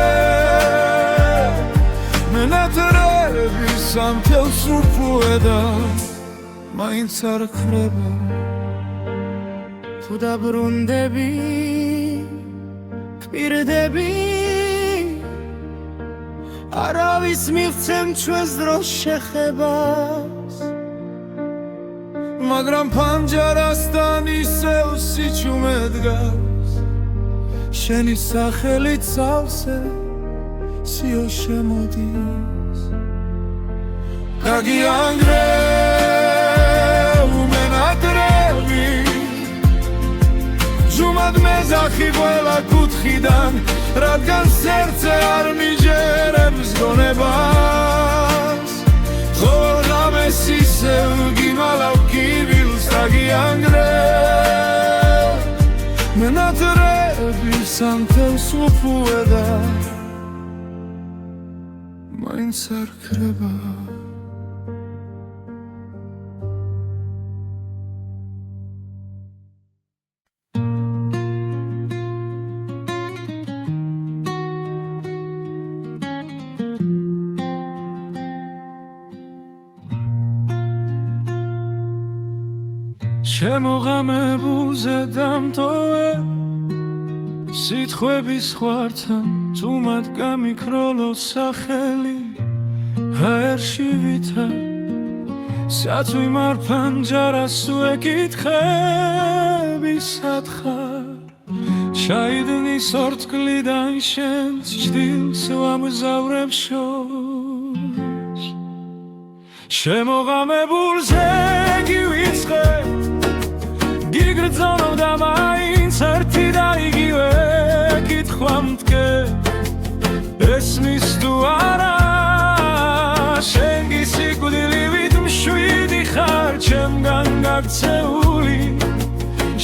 მენატრები სამთელს უფუედა მაინც არ ხრება თუ დაბრუნდები გვპირდები არავის მივცემ ჩვენს დროს შეხებას მაგრამ ფანჯარასთან ისევ სიჩუმე დგას შენი სახელი წავსე სიო შემოდის გაგიანგრევ მენატრები ჯუმად მეძახი ყველა კუთხიდან რადგან სერცე არ მიჯერებს გონებას ყოველ ღამეს ისევ გიმალავ კივილს გაგიანგრევ მენატრები სამთელს უფუედა მაინც არ ხრება შემოღამებულზე დამტოვე სიტყვების ხვართან თუმად გამიქროლო სახელი ჰაერში ვითა საწვიმარ ფანჯარას ვეკითხები სათხარ ჩაიდნის ორთქლიდან შენს ჭდილს ვამგზავრებ შორს შემოღამებულზე გივიწყე გიგრძნობ და მაინც ერთი და იგივე კითხვა მტკებ ესმის თუ არა შენ გისიკვდილივით მშვიდი ხარ ჩემგან გაქცეული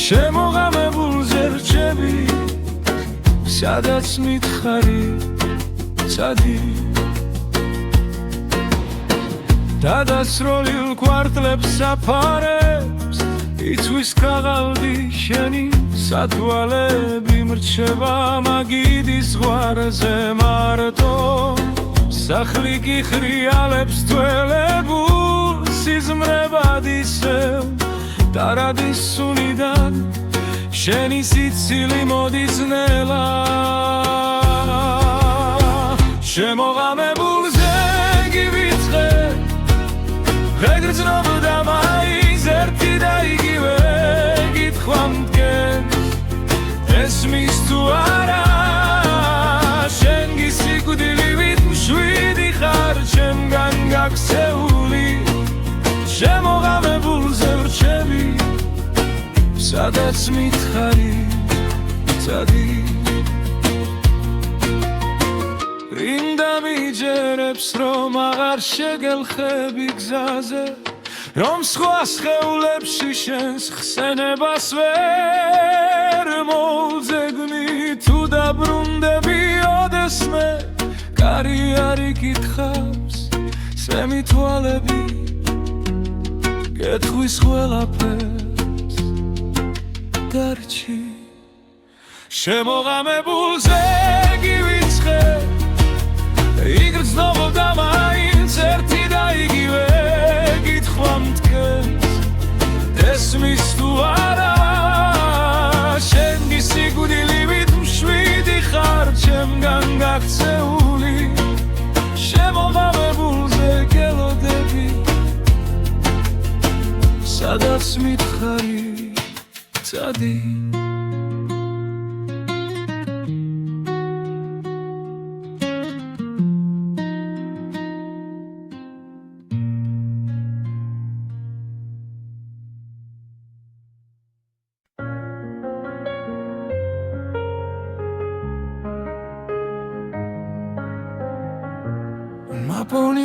შემოღამებულზე რჩები სადაც მითხარი წადი დადასროლილ კვარტლებს საფარებს იცვის ქაღალდი შენი სათვალები მრჩება მაგიდის ზღვარზე მარტო სახლი გიხრიალებს თველებულ სიზმრებად ისევ დარადის სუნიდან შენი სიცილი მოდის ნელა შემოღამებულზე გივიწყე ვეგრძნობ და მაინც ერთი და იგივე კითხვა მდგენს ესმის თუ არა შენ გისიკვდილივით მშვიდი ხარ ჩემგან გაქცეული შემოღამებულზე ვრჩები სადაც მითხარი წადი რინდა მიჯერებს რომ აღარ შეგელხები გზაზე რომ სხვა სხეულებში შენს ხსენებას ვერ მოვძებნი თუ დაბრუნდები ოდესმე კარი არ იკითხავს სემი თვალები კითხვის ყველაფერს გარჩი შემოღამებულზე გივიწყე იგრძნობ და მაინც ერთი და იგივე კითხვა მტკებს ესმის თუ არა შენ გისიკვდილივით მშვიდი ხარ ჩემგან გაქცეული შემოღამებულზე გელოდები სადაც მითხარი წადი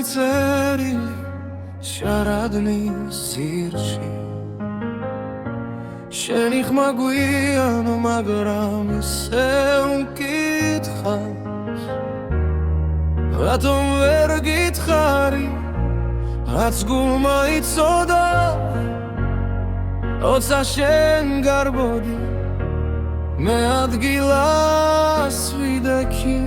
წერილი შარადნის ძირში შენი ხმა გვიანო მაგრამ ისე მკითხავს რატომ ვერ გითხარი რაც გულმა იცოდა როცა შენ გარბოდი მე ადგილას ვიდექი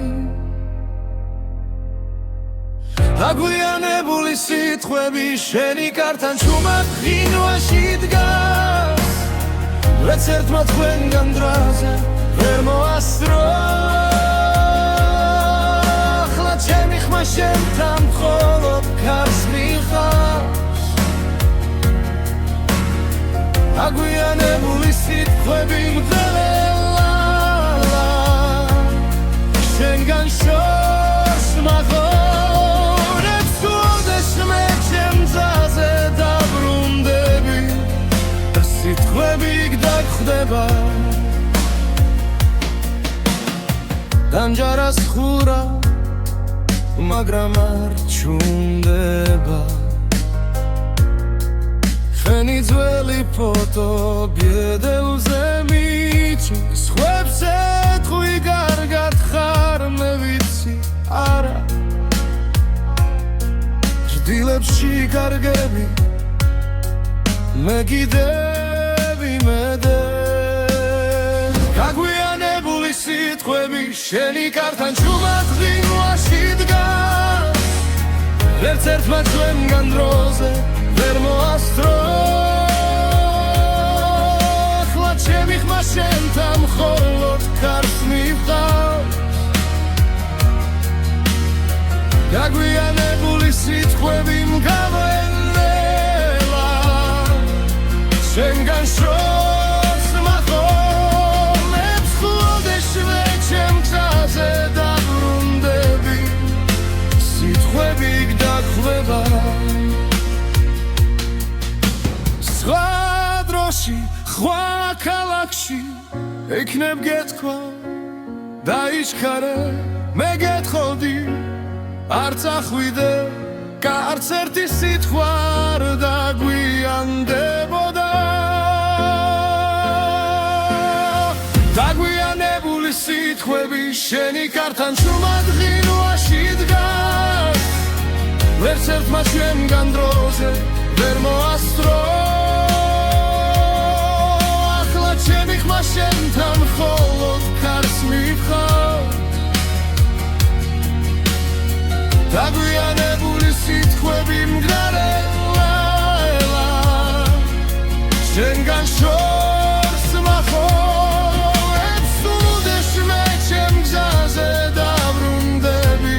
აგვიანებული სიტყვები შენი კართან ჩუმად ღინვაში დგას ვერც ერთმა თქვენგან დრაზე ვერ მოასწრო ახლა ჩემი ხმა შენთან მხოლოდ ქარს მიხავს აგვიანებული სიტყვები მძელა შენგან შორს მაღონებს გულდეს მე ჩემძაზე დაბრუნდები და სიტყვები გდაგხვდება დამჯარას ხურა მაგრამ არ ჩუნდება შენი ძველი ფოტო ბედელზე მიჩის ხვებს ეთხვი კარგად ხარ მე ვიცი არა ჭდილებში კარგები მე კიდევ იმედე გაგვიანებული სიტყვები შენი კართან ჩუმად ღინვაში დგას ვერც ერთმა ჩვენგან დროზე ვერ მოასწრო ახლა ჩემი ხმა შენთან მხოლოდ ქარს მივყავს გაგვიანებული სიტყვები მგავენელა შენგან შორს მახონებს ხუდეს მე ჩემ გზაზე დაბრუნდები სიტყვები გდაგხვდება სხვა დროში სხვა ქალაქში ექნებ გეთქვა დაიჩქარე მე გეთხოვდი არ წახვიდე კარც ერთი სიტყვა არ დაგვიანდებოდა დაგვიანებული სიტყვები შენი კართან ჩუმად ღინვაში დგას ვერც ერთმა ჩვენგან დროზე ვერ მოასწრო ახლა ჩემი ხმა შენთან მხოლოდ ქარს მივყავს დაგვიანებული სიტყვები მგრარელა შენგან შორს მახონებს უდეს მე ჩემ გზაზე დაბრუნდები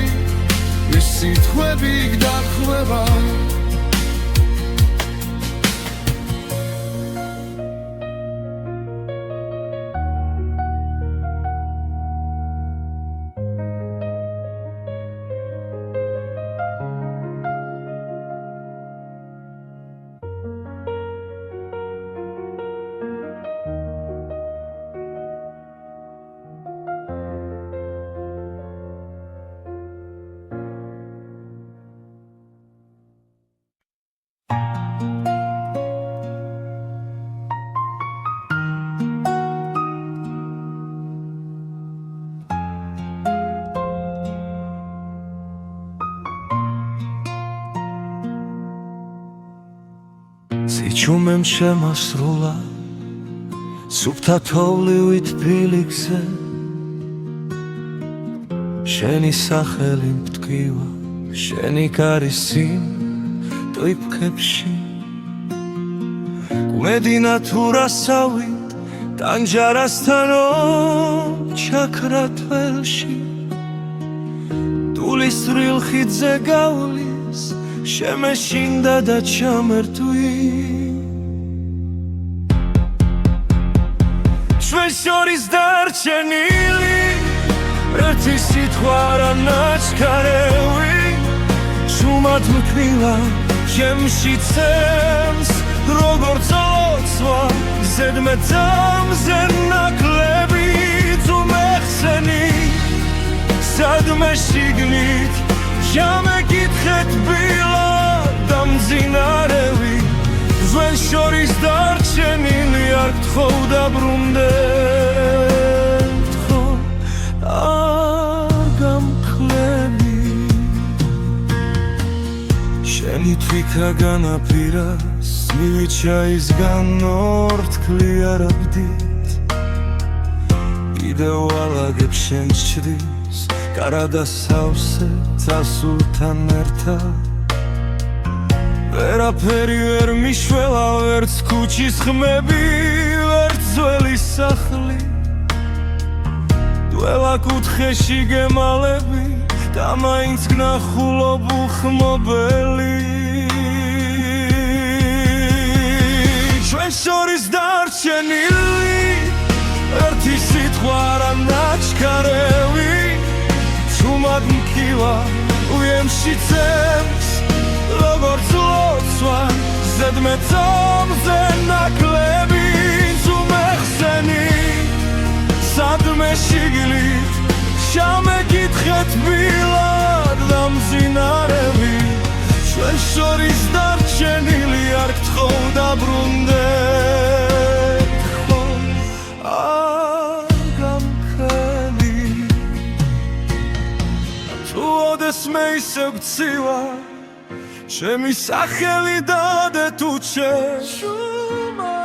ის სიტყვები გდაგხვდება სიჩუმემ შემასრულა სუფთა თოვლივით ფილიქზე შენი სახელი მტკივა შენი კარისი ტვიფქებში კუმედინა თურასავით ტანჯარასთანო ჩაქრა თველში ტულის რილხიძე გავლის შემეშინდა და ჩამერთვი ჩვენ შორის დარჩენილი ერთი სიტყვა რა ნაჩქარევი ჩუმად მქნილა ჩემში ცემს როგორც ოცვა ზედმეტამზე ნაკლები თუ მეხსენი სადმე შიგნით შემეკითხეთ ბილად და მძინარევი ჩვენ შორის დარჩენილი არ გთხოვ დაბრუნდეთ ხო არ გამკლები შენი თვითა განაპირას მივიჩაისგან ორთქლი არ აბდით კიდევ ალაგებ შენ ჩრდის კარადა სავსე წასულთან ერთად ვერაფერი ვერ მიშველა ვერც ქუჩის ხმები ვერც ძველი სახლი დველა კუთხეში გემალები და მაინც გნახულობ უხმობელი ჩვენ შორის დარჩენილი ერთი სიტყვა რა ნაჩქარევი ჩუმად მკივა უემში წემს როგორც ლოცვა ზედმეტომზე ნაკლები ზუმეხსენი სადმე შიგლით შემეკითხეთ ბილად და მძინარევი ჩვენ შორის დარჩენილი არ გთხოვ დაბრუნდეთ ხო არ გამქრელი თუ ოდესმე ისე გცივა ჩემი სახელი დადე თუ შეშუმა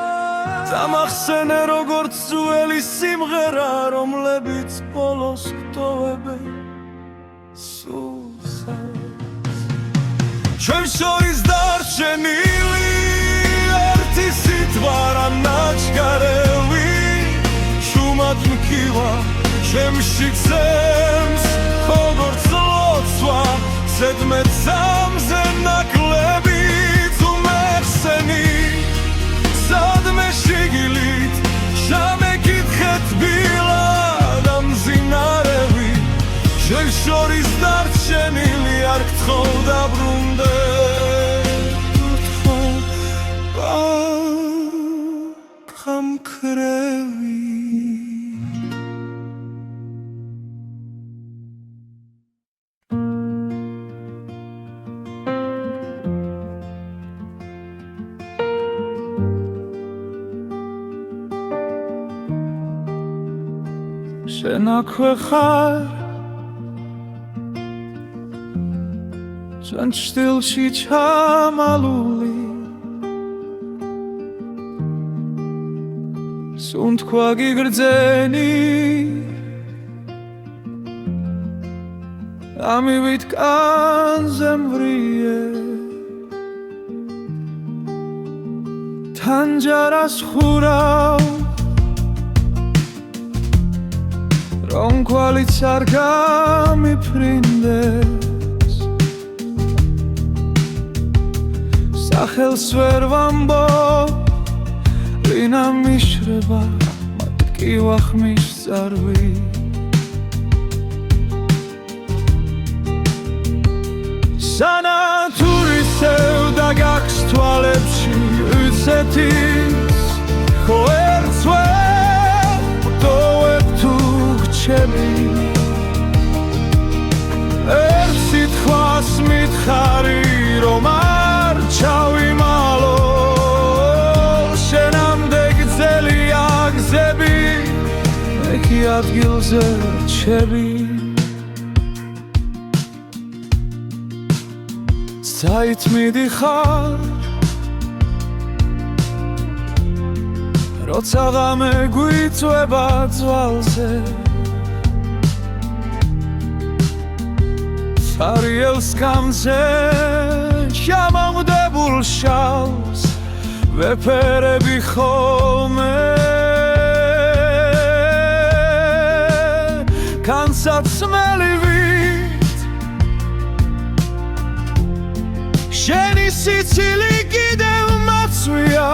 დამახსენე როგორც ძველი სიმღერა რომლებიც ბოლოს გტოვებენ სულსაც ჩვენ შორის დარჩენილი ერთი სიტყვა რა ნაჩქარევი შუმად მკივა ჩემში გზემს როგორც ლოცვა ზედმეტსამზე ნაკლები ზუმეხსენი სადმე შიგლით შემეკითხეთ ბილად და მძინარევი ჩვენ შორის დარჩენილი არ გთხოვ დაბრუნდეთ გამქრევი შენ აქვე ხარ ჩვენ ჩრდილში ჩამალული სუნთქვა გიგრძენი ამივით კანზე მვრიე თანჯარას ხურავ რომ კვალიც არ გამიფრინდეს სახელს ვერ ვამბობ ვინა მიშრება მათ კი ვახმის წარვი სანათურისევ და გაქვს თვალებში უცეთის ხო ერთს ვერ ვტოვებ თუ ჩემი ერთ სიტყვას მითხარი რომ არ ჩავიმალო შენამდე გძელია გზები მე კი ადგილზე რჩები საით მიდიხარ როცა ღამე გვიწვება ძვალზე სარიელს კამზე შემამდებულ შალს ვეფერები ხოლმე განსაცმელივით შენი სიცილი კიდევ მაცვია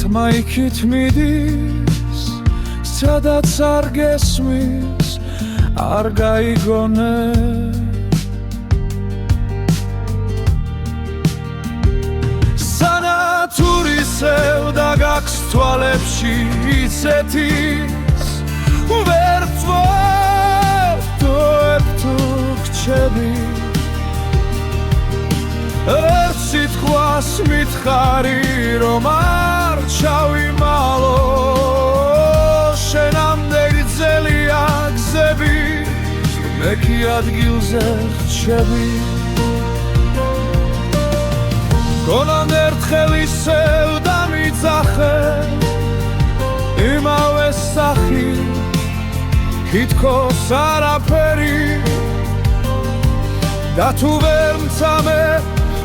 თმა იქით მიდის სადაც არ გესმის არ გაიგონე სანათურისევ და გაქვს თვალებში იცეთის ვერ ვწვავ რჩები ერთ სიტყვას მითხარი რომ არ ჩავიმალო შენამდე გრძელია გზები მე კი ადგილზე რჩები გონან ერთხელ ისევ დამიძახე იმავე სახი თითქოს არაფერი და თუ ვერ მცამე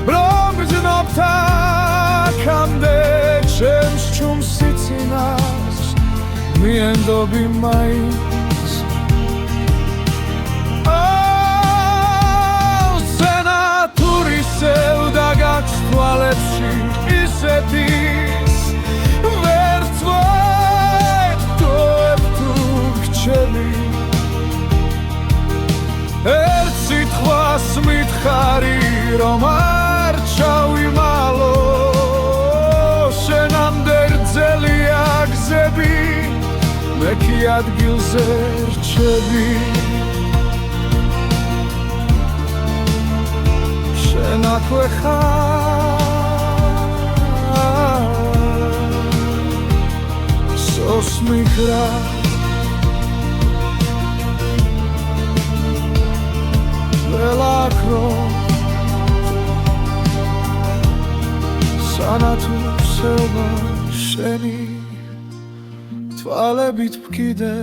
რომ გზნობთ აქამდე ჩემს ჩუმს სიცინას მიენდობი მაინც სენატურისევ დაგაქვს თვალებში ისეთის ერთ სიტყვას მითხარი რომ არ ჩავიმალო შენამდე გრძელია გზები მე კი ადგილზე რჩები შენ აქვე ხარ სოს მიგრა ველაქრო სანათურსება შენი თვალებით ვკიდე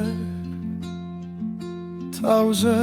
თავზე